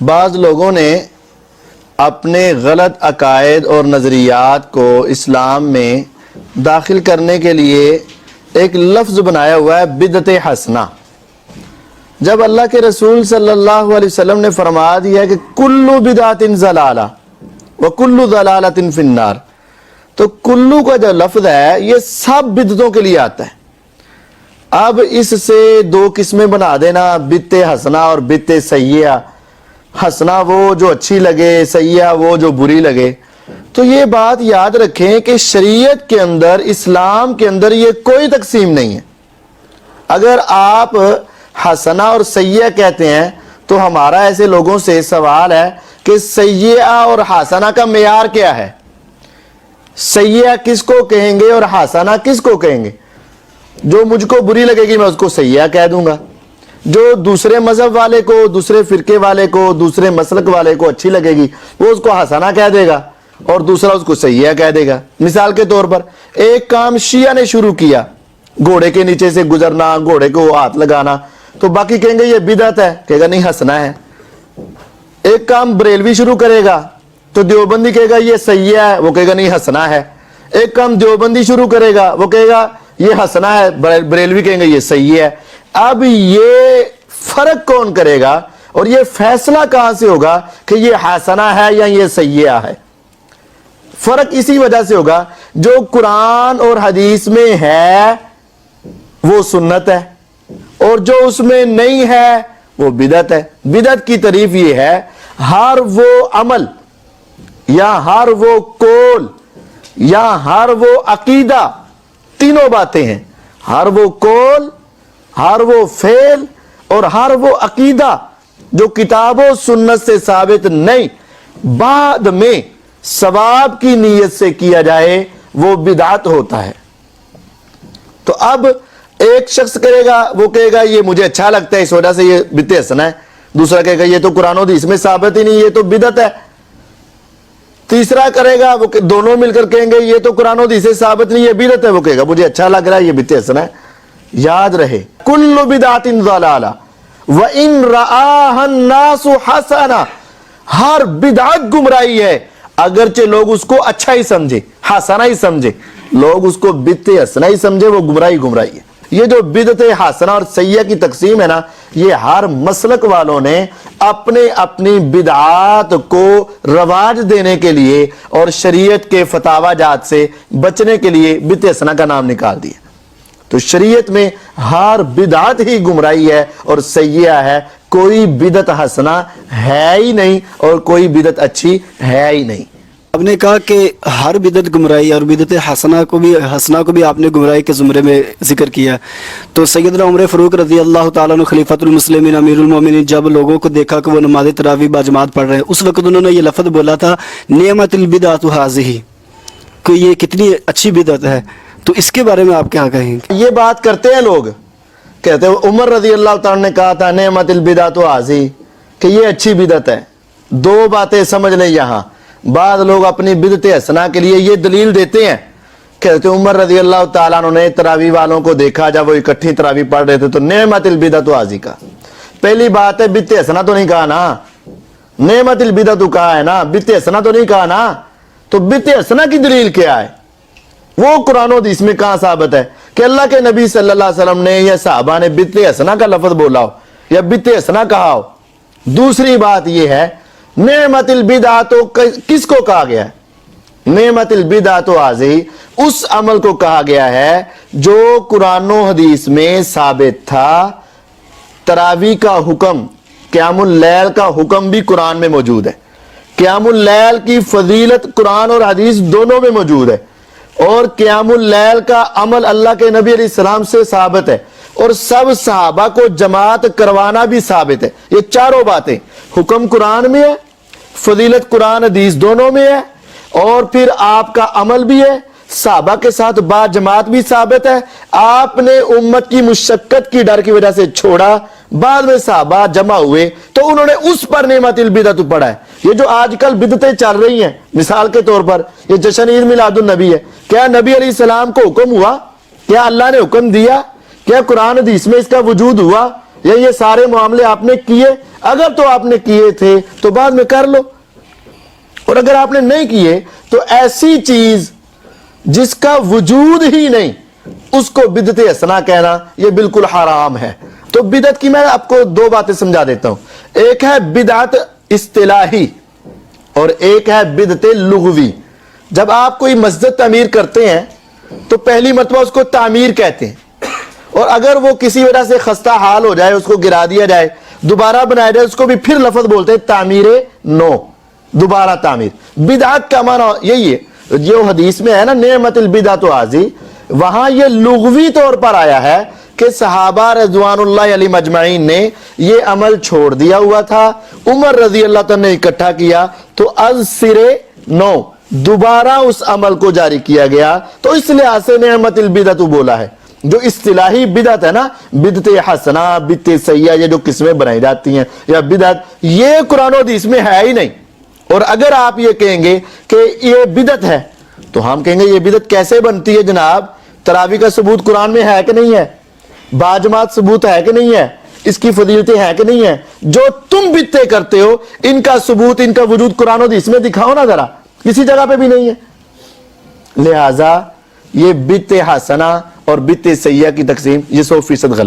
بعض لوگوں نے اپنے غلط عقائد اور نظریات کو اسلام میں داخل کرنے کے لیے ایک لفظ بنایا ہوا ہے بدعت حسنہ۔ جب اللہ کے رسول صلی اللہ علیہ وسلم نے فرما دیا کہ کلو بدعت ضلالہ وکلو ضلالۃ فی النار، تو کلو کا جو لفظ ہے یہ سب بدعتوں کے لیے آتا ہے۔ اب اس سے دو قسمیں بنا دینا، بدعت حسنہ اور بدعت سیئہ۔ حسنہ وہ جو اچھی لگے، سیئہ وہ جو بری لگے۔ تو یہ بات یاد رکھیں کہ شریعت کے اندر، اسلام کے اندر یہ کوئی تقسیم نہیں ہے۔ اگر آپ حسنہ اور سیئہ کہتے ہیں تو ہمارا ایسے لوگوں سے سوال ہے کہ سیئہ اور حسنہ کا معیار کیا ہے؟ سیئہ کس کو کہیں گے اور حسنہ کس کو کہیں گے؟ جو مجھ کو بری لگے گی میں اس کو سیئہ کہہ دوں گا، جو دوسرے مذہب والے کو، دوسرے فرقے والے کو، دوسرے مسلک والے کو اچھی لگے گی وہ اس کو حسنہ کہہ دے گا اور دوسرا اس کو سیئہ کہہ دے گا۔ مثال کے طور پر ایک کام شیعہ نے شروع کیا، گھوڑے کے نیچے سے گزرنا، گھوڑے کو ہاتھ لگانا، تو باقی کہیں گے یہ بدعت ہے، کہے گا نہیں حسنہ ہے۔ ایک کام بریلوی شروع کرے گا تو دیوبندی کہے گا یہ سیئہ ہے، وہ کہے گا نہیں حسنہ ہے۔ ایک کام دیوبندی شروع کرے گا، وہ کہے گا یہ حسنہ ہے، بریلوی کہیں گے یہ سیئہ ہے۔ اب یہ فرق کون کرے گا اور یہ فیصلہ کہاں سے ہوگا کہ یہ حسنہ ہے یا یہ سیئہ ہے؟ فرق اسی وجہ سے ہوگا جو قرآن اور حدیث میں ہے وہ سنت ہے اور جو اس میں نہیں ہے وہ بدعت ہے۔ بدعت کی تعریف یہ ہے ہر وہ عمل یا ہر وہ قول یا ہر وہ عقیدہ، تینوں باتیں ہیں، ہر وہ قول، ہر وہ فعل اور ہر وہ عقیدہ جو کتاب و سنت سے ثابت نہیں، بعد میں ثواب کی نیت سے کیا جائے وہ بدعت ہوتا ہے۔ تو اب ایک شخص کرے گا، وہ کہے گا یہ مجھے اچھا لگتا ہے اس وجہ سے یہ بدعت حسنہ ہے، دوسرا کہے گا یہ تو قرآن و حدیث میں ثابت ہی نہیں، یہ تو بدعت ہے۔ تیسرا کرے گا، وہ دونوں مل کر کہیں گے یہ تو قرآن و حدیث سے ثابت نہیں، یہ بدعت ہے، وہ کہے گا مجھے اچھا لگ رہا ہے یہ بدعت حسنہ ہے۔ یاد رہے کل بدعت ضلالہ وَإِن رَآهَا النَّاسُ حَسَنَةً، ہر بدعت گمراہی ہے اگرچہ لوگ اس کو اچھا ہی سمجھے، حسنہ ہی سمجھے، لوگ اس کو بدعت حسنہ ہی سمجھے، وہ گمراہی ہے۔ یہ جو بدعت حسنہ اور سیئہ کی تقسیم ہے نا، یہ ہر مسلک والوں نے اپنی بدعات کو رواج دینے کے لیے اور شریعت کے فتاوی جات سے بچنے کے لیے بدعت حسنہ کا نام نکال دیا۔ تو شریعت میں ہر بدعت ہی گمراہی ہے اور سیئہ ہے، کوئی بدعت حسنہ ہے ہی نہیں اور کوئی بدعت اچھی ہے ہی نہیں۔ آپ نے کہا کہ ہر بدعت گمراہی اور بدعت حسنہ کو بھی آپ نے گمراہی کے زمرے میں ذکر کیا، تو سیدنا عمر فاروق رضی اللہ تعالیٰ عنہ خلیفۃ المسلمین امیر المومنین جب لوگوں کو دیکھا کہ وہ نماز تراویح باجماعت پڑھ رہے ہیں، اس وقت انہوں نے یہ لفظ بولا تھا نعمت البدعۃ ھذہ، کہ یہ کتنی اچھی بدعت ہے، تو اس کے بارے میں آپ کیا کہیں گے؟ یہ بات کرتے ہیں لوگ، کہتے ہیں عمر رضی اللہ تعالیٰ نے کہا تھا نعمت البدعۃ ھذہ، کہ یہ اچھی بدعت ہے۔ دو باتیں سمجھ لیں یہاں، بعض لوگ اپنی بدعت حسنہ کے لیے یہ دلیل دیتے ہیں، کہتے ہیں عمر رضی اللہ تعالیٰ عنہ نے تراویح والوں کو دیکھا جب وہ اکٹھی تراویح پڑھ رہے تھے تو نعمت البدعۃ ھذہ کا۔ پہلی بات ہے بدعت حسنہ تو نہیں کہا نا، نعمت البدعۃ کہا ہے نا، بدعت حسنہ تو نہیں کہا نا، تو بدعت حسنہ کی دلیل کیا ہے؟ وہ قرآن و حدیث میں کہاں ثابت ہے کہ اللہ کے نبی صلی اللہ علیہ وسلم نے یا صحابہ نے بدعت حسنہ کا لفظ بولا ہو یا بدعت حسنہ کہا ہو؟ دوسری بات یہ ہے نعمت البدعۃ کس کو کہا گیا ہے؟ نعمت البدعۃ ھذہ اس عمل کو کہا گیا ہے جو قرآن و حدیث میں ثابت تھا۔ تراویح کا حکم، قیام اللیل کا حکم بھی قرآن میں موجود ہے، قیام اللیل کی فضیلت قرآن اور حدیث دونوں میں موجود ہے، اور قیام اللیل کا عمل اللہ کے نبی علیہ السلام سے ثابت ہے، اور سب صحابہ کو جماعت کروانا بھی ثابت ہے۔ یہ چاروں باتیں، حکم قرآن میں ہے، فضیلت قرآن حدیث دونوں میں ہے، اور پھر آپ کا عمل بھی ہے، صحابہ کے ساتھ با جماعت بھی ثابت ہے۔ آپ نے امت کی مشقت کی ڈر کی وجہ سے چھوڑا، بعد میں صحابہ جمع ہوئے تو انہوں نے اس پر نعمت البدعۃ پڑھا ہے۔ یہ جو آج کل بدعتیں چل رہی ہیں، مثال کے طور پر یہ جشن عید میلاد النبی ہے، کیا نبی علیہ السلام کو حکم ہوا؟ کیا اللہ نے حکم دیا؟ کیا قرآن حدیث میں اس کا وجود ہوا؟ یہ سارے معاملے آپ نے کیے, اگر تو آپ نے کیے تھے تو بعد میں کر لو, اور اگر آپ نے نہیں کیے تو ایسی چیز جس کا وجود ہی نہیں اس کو بدعت حسنہ کہنا یہ بالکل حرام ہے. تو بدعت کی میں آپ کو دو باتیں سمجھا دیتا ہوں, ایک ہے بدعت اصطلاحی اور ایک ہے بدعت لغوی. جب آپ کوئی مسجد تعمیر کرتے ہیں تو پہلی مرتبہ اس کو تعمیر کہتے ہیں, اور اگر وہ کسی وجہ سے خستہ حال ہو جائے, اس کو گرا دیا جائے, دوبارہ بنایا جائے, اس کو بھی پھر لفظ بولتے ہیں تعمیر نو, دوبارہ تعمیر. بدعت کا معنی یہی ہے جو حدیث میں ہے نا نعمت البدعۃ ہذہ, وہاں یہ لغوی طور پر آیا ہے کہ صحابہ رضوان اللہ علیہم اجمعین نے یہ عمل چھوڑ دیا ہوا تھا, عمر رضی اللہ تعالیٰ نے اکٹھا کیا تو از سرے نو دوبارہ اس عمل کو جاری کیا گیا, تو اس لحاظ سے نعمت البدعۃ بولا ہے. جو اصطلاحی بدعت ہے نا, بدعت حسنہ, بدعت سیئہ, یہ جو قسمیں بنائی جاتی ہیں یا بدعت, یہ قرآن و حدیث میں ہے ہی نہیں. اور اگر آپ یہ کہیں گے کہ یہ بدعت ہے تو ہم کہیں گے یہ بدعت کیسے بنتی ہے جناب؟ تراویح کا ثبوت قرآن میں ہے کہ نہیں ہے؟ باجماعت ثبوت ہے کہ نہیں ہے؟ اس کی فضیلتیں ہیں کہ نہیں ہے؟ جو تم بدعتیں کرتے ہو ان کا ثبوت, ان کا وجود قرآن و حدیث میں دکھاؤ نا ذرا, کسی جگہ پہ بھی نہیں ہے. لہذا یہ بدعت حسنہ اور بدعت سیئہ کی تقسیم یہ 100% غلط.